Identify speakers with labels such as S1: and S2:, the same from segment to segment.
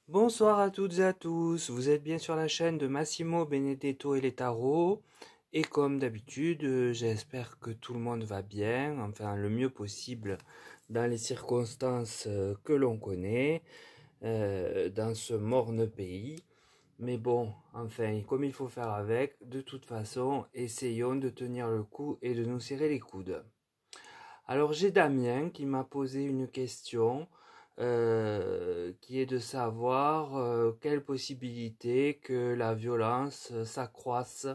S1: Bonsoir à toutes et à tous, vous êtes bien sur la chaîne de Massimo Benedetto et les tarots, et comme d'habitude, j'espère que tout le monde va bien, enfin le mieux possible dans les circonstances que l'on connaît, dans ce morne pays. Mais bon, enfin, comme il faut faire avec, de toute façon, essayons de tenir le coup et de nous serrer les coudes. Alors j'ai Damien qui m'a posé une question qui est de savoir quelle possibilité que la violence s'accroisse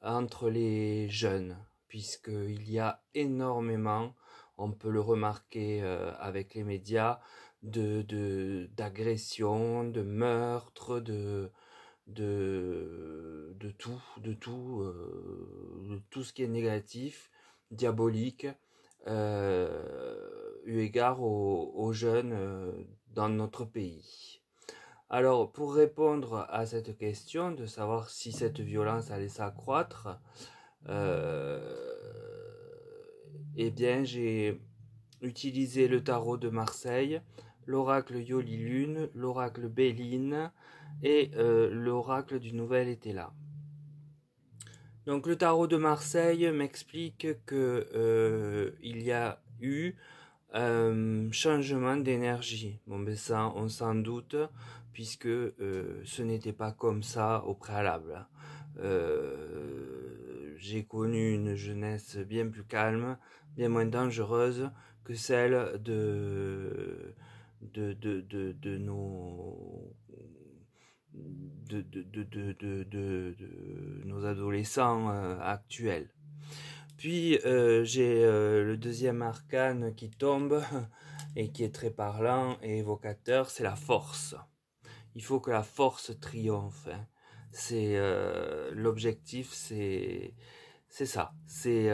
S1: entre les jeunes, puisqu'il y a énormément, on peut le remarquer avec les médias, d'agressions, de meurtres, de tout ce qui est négatif, diabolique, eu égard aux jeunes dans notre pays. Alors, pour répondre à cette question, de savoir si cette violence allait s'accroître, euh, eh bien, j'ai utilisé le tarot de Marseille, l'oracle Yoli Lune, l'oracle Béline et l'oracle du Nouvel Été là. Donc le tarot de Marseille m'explique que il y a eu un changement d'énergie. Bon ben ça on s'en doute puisque ce n'était pas comme ça au préalable. J'ai connu une jeunesse bien plus calme, bien moins dangereuse que celle de nos de nos adolescents actuels. Puis j'ai le deuxième arcane qui tombe et qui est très parlant et évocateur, c'est la force. Il faut que la force triomphe. Hein. C'est l'objectif, c'est ça. C'est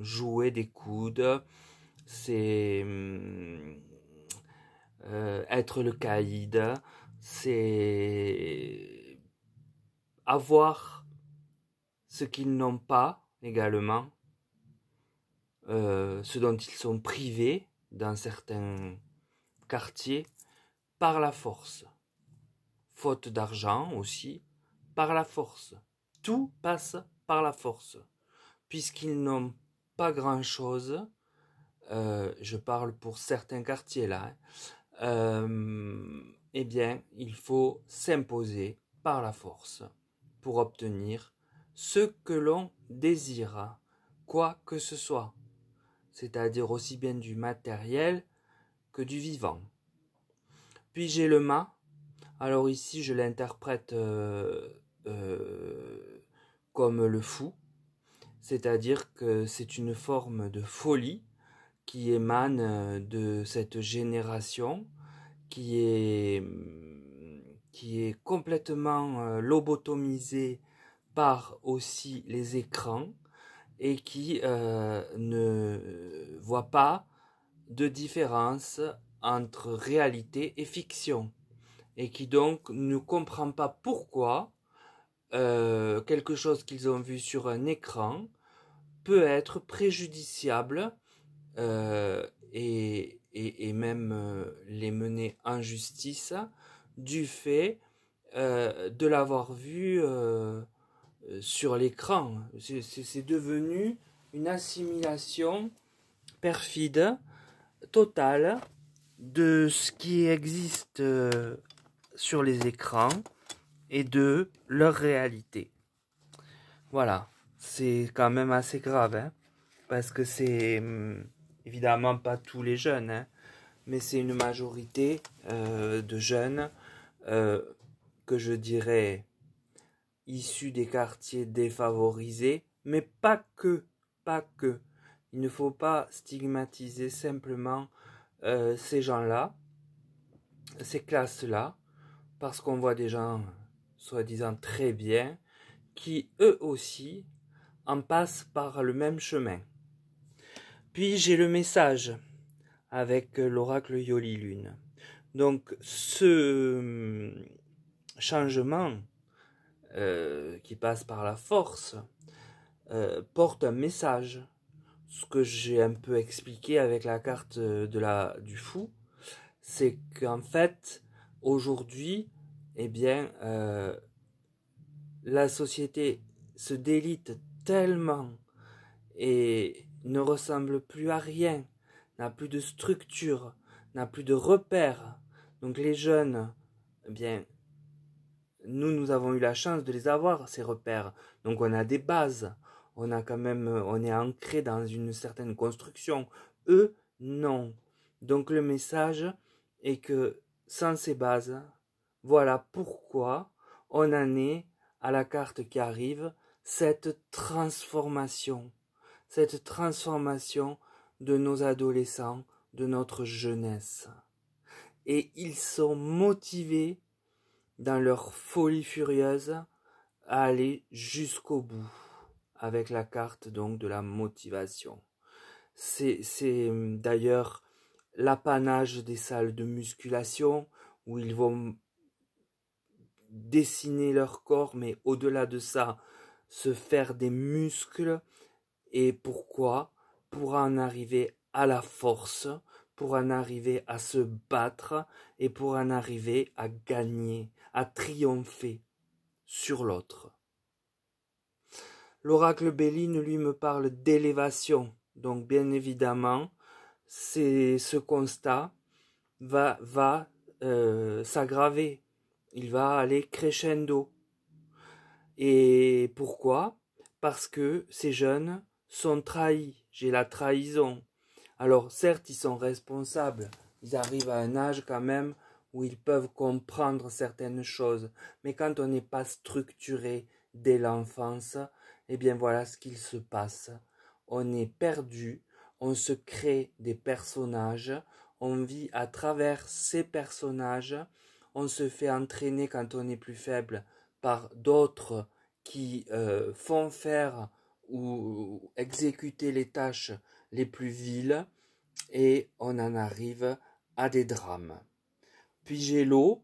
S1: jouer des coudes, c'est être le caïd, c'est avoir ce qu'ils n'ont pas également, ce dont ils sont privés dans certains quartiers par la force. Faute d'argent aussi, par la force. Tout passe par la force. Puisqu'ils n'ont pas grand-chose, je parle pour certains quartiers là, eh bien, il faut s'imposer par la force pour obtenir ce que l'on désire, quoi que ce soit, c'est-à-dire aussi bien du matériel que du vivant. Puis j'ai le mât. Alors ici, je l'interprète comme le fou, c'est-à-dire que c'est une forme de folie qui émane de cette génération qui est, qui est complètement lobotomisée par aussi les écrans et qui ne voit pas de différence entre réalité et fiction et qui donc ne comprend pas pourquoi quelque chose qu'ils ont vu sur un écran peut être préjudiciable et même les mener en justice du fait de l'avoir vu sur l'écran. C'est devenu une assimilation perfide, totale, de ce qui existe sur les écrans et de leur réalité. Voilà, c'est quand même assez grave, hein, parce que c'est évidemment pas tous les jeunes, hein, mais c'est une majorité de jeunes euh, que je dirais issus des quartiers défavorisés, mais pas que, pas que. Il ne faut pas stigmatiser simplement ces gens-là, ces classes-là, parce qu'on voit des gens soi-disant très bien, qui eux aussi en passent par le même chemin. Puis j'ai le message avec l'oracle Yoli Lune. Donc ce changement qui passe par la force porte un message. Ce que j'ai un peu expliqué avec la carte du fou, c'est qu'en fait, aujourd'hui, eh bien, la société se délite tellement et ne ressemble plus à rien, n'a plus de structure, n'a plus de repères. Donc les jeunes, eh bien, nous avons eu la chance de les avoir, ces repères. Donc on a des bases, on a quand même, on est ancré dans une certaine construction. Eux, non. Donc le message est que sans ces bases, voilà pourquoi on en est à la carte qui arrive, cette transformation de nos adolescents, de notre jeunesse. Et ils sont motivés dans leur folie furieuse à aller jusqu'au bout avec la carte donc de la motivation. C'est d'ailleurs l'apanage des salles de musculation où ils vont dessiner leur corps, mais au-delà de ça, se faire des muscles. Et pourquoi? Pour en arriver à la force, pour en arriver à se battre et pour en arriver à gagner, à triompher sur l'autre. L'oracle Béline, lui, me parle d'élévation. Donc, bien évidemment, ce constat va s'aggraver. Il va aller crescendo. Et pourquoi? Parce que ces jeunes sont trahis. J'ai la trahison. Alors, certes, ils sont responsables. Ils arrivent à un âge quand même où ils peuvent comprendre certaines choses. Mais quand on n'est pas structuré dès l'enfance, eh bien voilà ce qu'il se passe. On est perdu, on se crée des personnages, on vit à travers ces personnages, on se fait entraîner quand on est plus faible par d'autres qui font faire ou exécuter les tâches les plus viles, et on en arrive à des drames. Puis j'ai l'eau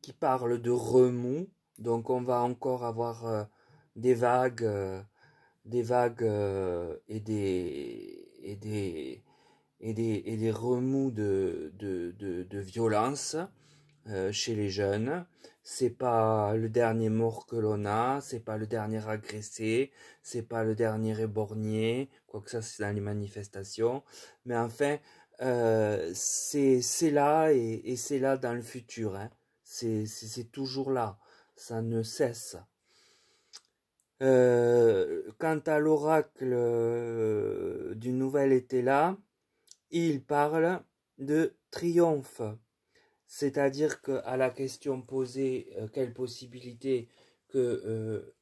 S1: qui parle de remous, donc on va encore avoir des vagues, et des remous de violence chez les jeunes. C'est pas le dernier mort que l'on a, c'est pas le dernier agressé, c'est pas le dernier éborgné, quoique ça c'est dans les manifestations, mais enfin c'est là et c'est là dans le futur, hein. C'est toujours là, ça ne cesse. Quant à l'oracle du nouvel été là, il parle de triomphe. C'est-à-dire qu'à la question posée, quelle possibilité que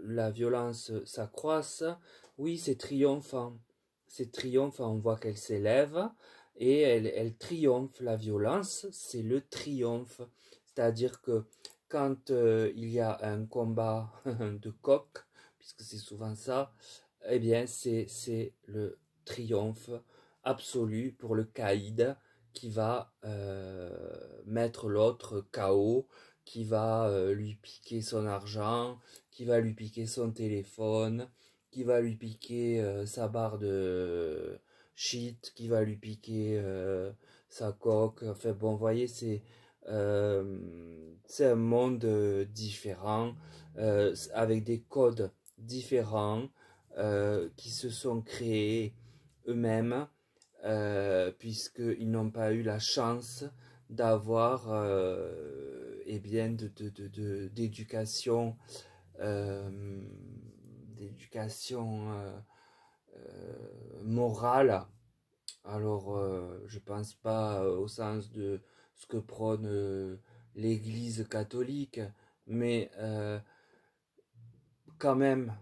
S1: la violence s'accroisse, oui, c'est triomphant. C'est triomphant, on voit qu'elle s'élève et elle triomphe. La violence, c'est le triomphe. C'est-à-dire que quand il y a un combat de coq, puisque c'est souvent ça, eh bien c'est le triomphe absolu pour le caïd qui va mettre l'autre KO, qui va lui piquer son argent, qui va lui piquer son téléphone, qui va lui piquer sa barre de shit, qui va lui piquer sa coque. Enfin bon, vous voyez, c'est un monde différent, avec des codes différents qui se sont créés eux-mêmes, puisqu'ils n'ont pas eu la chance d'avoir eh bien d'éducation morale. Alors je pense pas au sens de ce que prône l'Église catholique, mais quand même,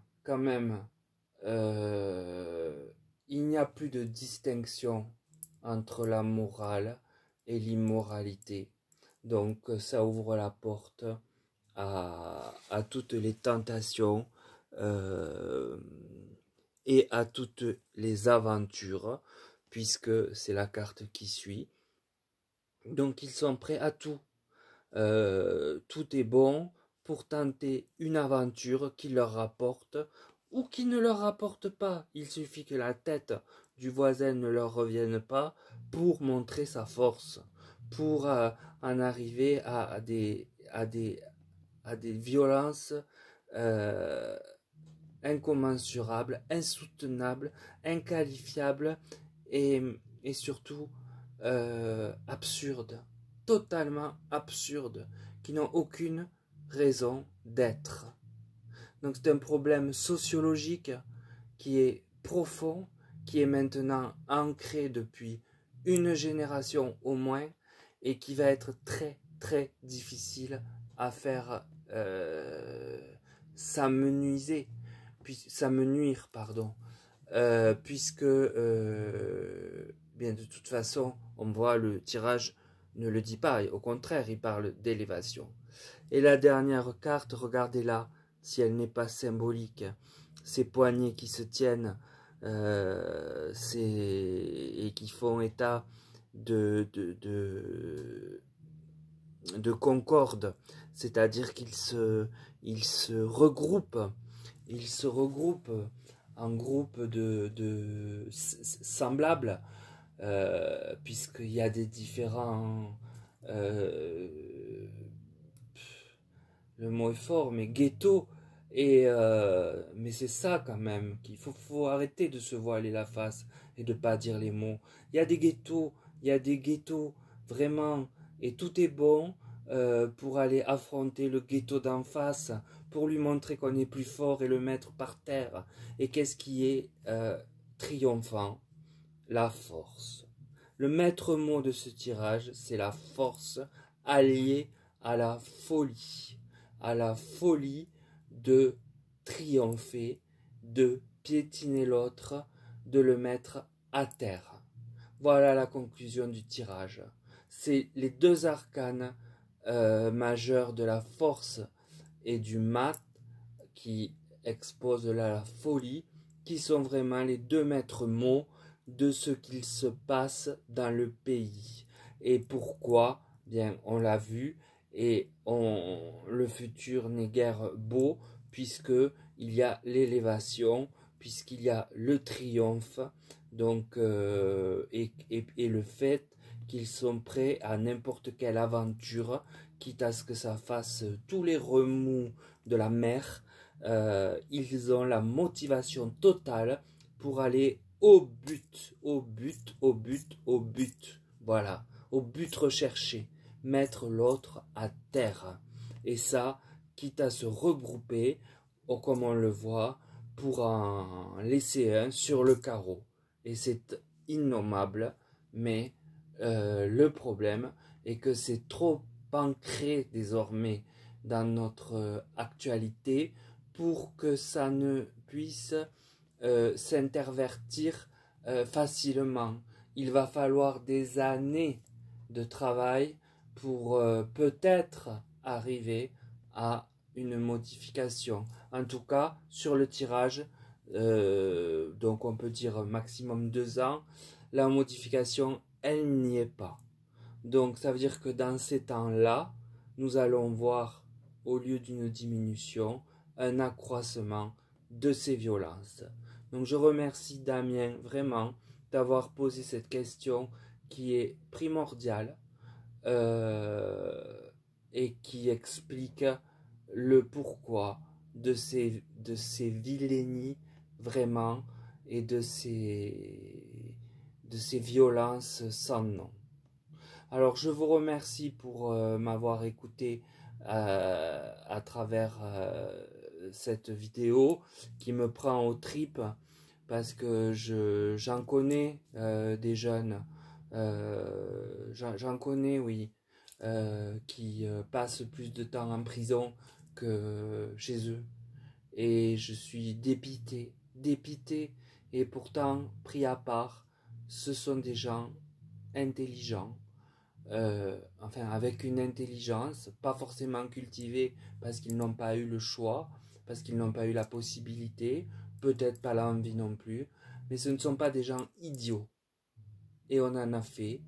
S1: il n'y a plus de distinction entre la morale et l'immoralité. Donc ça ouvre la porte à toutes les tentations et à toutes les aventures, puisque c'est la carte qui suit. Donc ils sont prêts à tout. Tout est bon pour tenter une aventure qui leur rapporte ou qui ne leur rapporte pas. Il suffit que la tête du voisin ne leur revienne pas pour montrer sa force, pour en arriver à des violences incommensurables, insoutenables, inqualifiables et surtout absurdes, totalement absurdes, qui n'ont aucune raison d'être. Donc c'est un problème sociologique qui est profond, qui est maintenant ancré depuis une génération au moins, et qui va être très très difficile à faire s'amenuiser, s'amenuire, pardon, puisque bien de toute façon, on voit le tirage ne le dit pas, au contraire, il parle d'élévation. Et la dernière carte, regardez-la, si elle n'est pas symbolique, ces poignets qui se tiennent et qui font état de concorde, c'est-à-dire ils se regroupent en groupes de semblables, puisqu'il y a des différents le mot est fort, mais ghetto, mais c'est ça quand même, qu'il faut arrêter de se voiler la face et de pas dire les mots. Il y a des ghettos, vraiment, et tout est bon pour aller affronter le ghetto d'en face, pour lui montrer qu'on est plus fort et le mettre par terre. Et qu'est-ce qui est triomphant? La force. Le maître mot de ce tirage, c'est la force alliée à la folie de triompher, de piétiner l'autre, de le mettre à terre. Voilà la conclusion du tirage. C'est les deux arcanes majeurs de la force et du mat qui exposent la folie, qui sont vraiment les deux maîtres mots de ce qu'il se passe dans le pays. Et pourquoi? Bien, on l'a vu, et le futur n'est guère beau, puisque il y a l'élévation, puisqu'il y a le triomphe, donc, et le fait qu'ils sont prêts à n'importe quelle aventure, quitte à ce que ça fasse tous les remous de la mer. Ils ont la motivation totale pour aller au but, au but, au but, au but. Voilà, au but recherché, mettre l'autre à terre. Et ça, quitte à se regrouper, comme on le voit, pour en laisser un sur le carreau. Et c'est innommable, mais le problème est que c'est trop ancré désormais dans notre actualité pour que ça ne puisse s'intervertir facilement. Il va falloir des années de travail pour peut-être arriver à une modification. En tout cas, sur le tirage, donc on peut dire maximum 2 ans, la modification, elle n'y est pas. Donc ça veut dire que dans ces temps-là, nous allons voir, au lieu d'une diminution, un accroissement de ces violences. Donc je remercie Damien vraiment d'avoir posé cette question qui est primordiale et qui explique le pourquoi de ces vilainies vraiment et de ces violences sans nom. Alors je vous remercie pour m'avoir écouté à travers cette vidéo qui me prend aux tripes, parce que j'en connais des jeunes, j'en connais, oui, qui passent plus de temps en prison que chez eux. Et je suis dépité, et pourtant pris à part, ce sont des gens intelligents, enfin avec une intelligence, pas forcément cultivée parce qu'ils n'ont pas eu le choix, parce qu'ils n'ont pas eu la possibilité, peut-être pas l'envie non plus, mais ce ne sont pas des gens idiots. Et on en a fait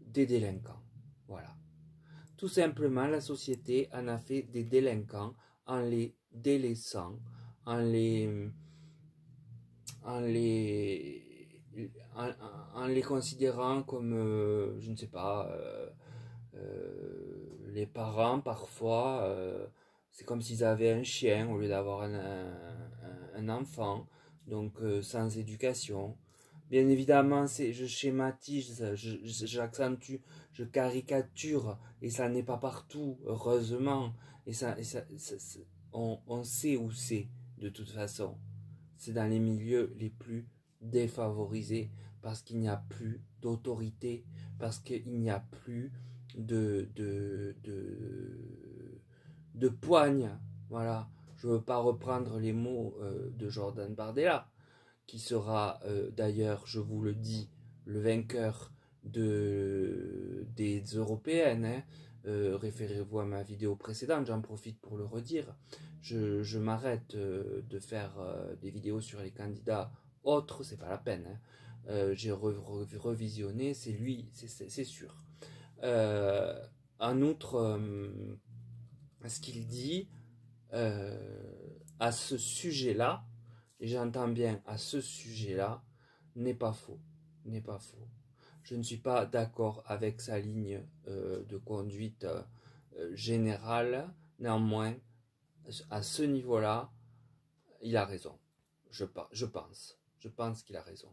S1: des délinquants. Voilà. Tout simplement, la société en a fait des délinquants en les délaissant, en les considérant comme, je ne sais pas, Les parents, parfois, c'est comme s'ils avaient un chien au lieu d'avoir un enfant, donc sans éducation. Bien évidemment, je schématise, j'accentue, je caricature, et ça n'est pas partout, heureusement. On sait où c'est, de toute façon. C'est dans les milieux les plus défavorisés, parce qu'il n'y a plus d'autorité, parce qu'il n'y a plus de poigne. Voilà. Je ne veux pas reprendre les mots de Jordan Bardella, qui sera d'ailleurs, je vous le dis, le vainqueur des européennes. Hein. Référez-vous à ma vidéo précédente, j'en profite pour le redire. Je m'arrête de faire des vidéos sur les candidats autres, c'est pas la peine. Hein. J'ai revisionné, c'est lui, c'est sûr. En outre, ce qu'il dit à ce sujet-là, et j'entends bien à ce sujet-là, n'est pas faux. N'est pas faux. Je ne suis pas d'accord avec sa ligne de conduite générale. Néanmoins, à ce niveau-là, il a raison. Je pense. Je pense qu'il a raison.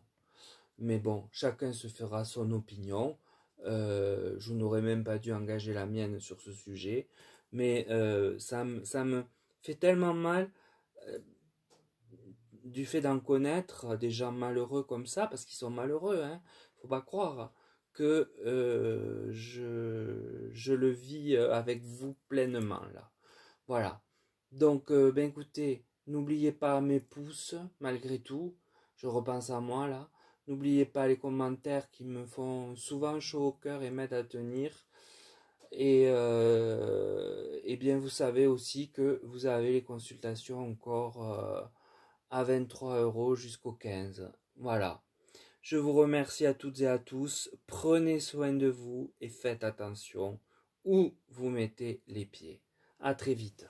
S1: Mais bon, chacun se fera son opinion. Je n'aurais même pas dû engager la mienne sur ce sujet. Mais ça me fait tellement mal du fait d'en connaître des gens malheureux comme ça, parce qu'ils sont malheureux, hein, faut pas croire que je le vis avec vous pleinement là. Voilà. Donc, ben écoutez, n'oubliez pas mes pouces, malgré tout. Je repense à moi là. N'oubliez pas les commentaires qui me font souvent chaud au cœur et m'aident à tenir. Et bien, vous savez aussi que vous avez les consultations encore à 23 € jusqu'au 15. Voilà. Je vous remercie à toutes et à tous. Prenez soin de vous et faites attention où vous mettez les pieds. À très vite.